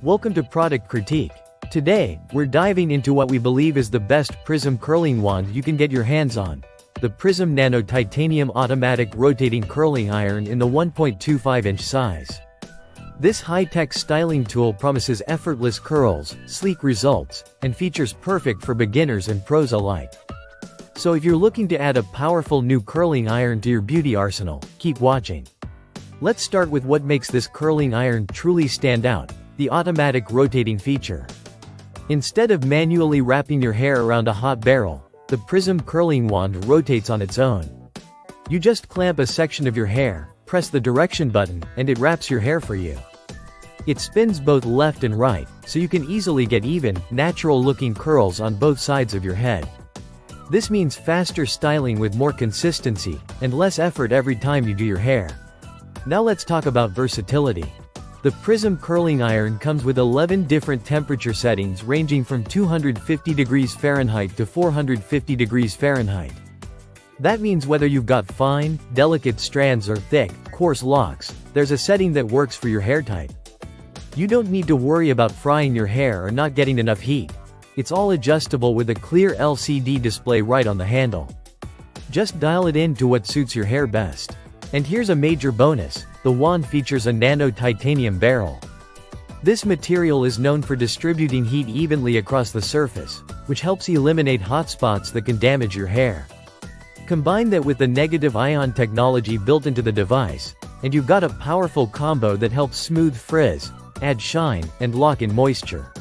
Welcome to Product Critique. Today, we're diving into what we believe is the best Prizm curling wand you can get your hands on. The Prizm Nano Titanium Automatic Rotating Curling Iron in the 1.25-inch size. This high-tech styling tool promises effortless curls, sleek results, and features perfect for beginners and pros alike. So if you're looking to add a powerful new curling iron to your beauty arsenal, keep watching. Let's start with what makes this curling iron truly stand out: the automatic rotating feature. Instead of manually wrapping your hair around a hot barrel, the Prizm curling wand rotates on its own. You just clamp a section of your hair, press the direction button, and it wraps your hair for you. It spins both left and right, so you can easily get even, natural-looking curls on both sides of your head. This means faster styling with more consistency, and less effort every time you do your hair. Now let's talk about versatility. The Prizm curling iron comes with 11 different temperature settings ranging from 250 degrees Fahrenheit to 450 degrees Fahrenheit. That means whether you've got fine, delicate strands or thick, coarse locks, there's a setting that works for your hair type. You don't need to worry about frying your hair or not getting enough heat. It's all adjustable with a clear LCD display right on the handle. Just dial it in to what suits your hair best. And here's a major bonus: the wand features a nano titanium barrel. This material is known for distributing heat evenly across the surface, which helps eliminate hot spots that can damage your hair. Combine that with the negative ion technology built into the device, and you've got a powerful combo that helps smooth frizz, add shine, and lock in moisture.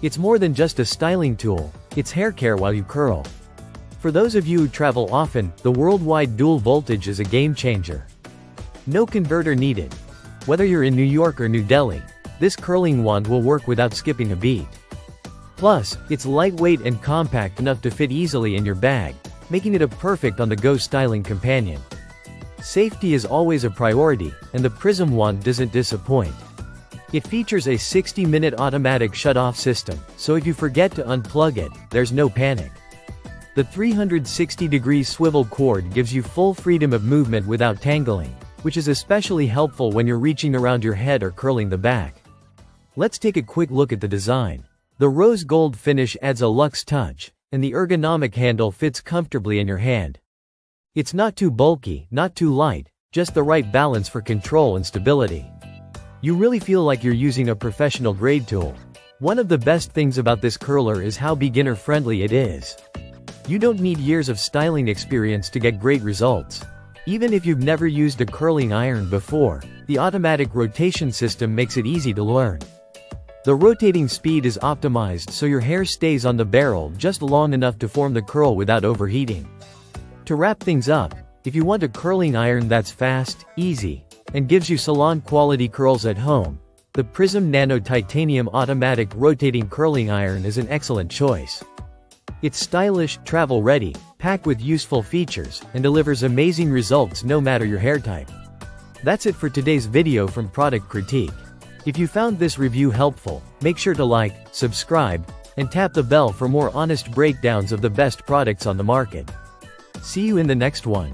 It's more than just a styling tool, it's hair care while you curl. For those of you who travel often, the worldwide dual voltage is a game changer. No converter needed. Whether you're in New York or New Delhi, this curling wand will work without skipping a beat. Plus, it's lightweight and compact enough to fit easily in your bag, making it a perfect on-the-go styling companion. Safety is always a priority, and the Prizm wand doesn't disappoint. It features a 60-minute automatic shut-off system, so if you forget to unplug it, there's no panic. The 360-degree swivel cord gives you full freedom of movement without tangling, which is especially helpful when you're reaching around your head or curling the back. Let's take a quick look at the design. The rose gold finish adds a luxe touch, and the ergonomic handle fits comfortably in your hand. It's not too bulky, not too light, just the right balance for control and stability. You really feel like you're using a professional grade tool. One of the best things about this curler is how beginner-friendly it is. You don't need years of styling experience to get great results. Even if you've never used a curling iron before, the automatic rotation system makes it easy to learn. The rotating speed is optimized so your hair stays on the barrel just long enough to form the curl without overheating. To wrap things up, if you want a curling iron that's fast, easy, and gives you salon-quality curls at home, the Prizm Nano Titanium Automatic Rotating Curling Iron is an excellent choice. It's stylish, travel-ready, packed with useful features, and delivers amazing results no matter your hair type. That's it for today's video from Product Critique. If you found this review helpful, make sure to like, subscribe, and tap the bell for more honest breakdowns of the best products on the market. See you in the next one.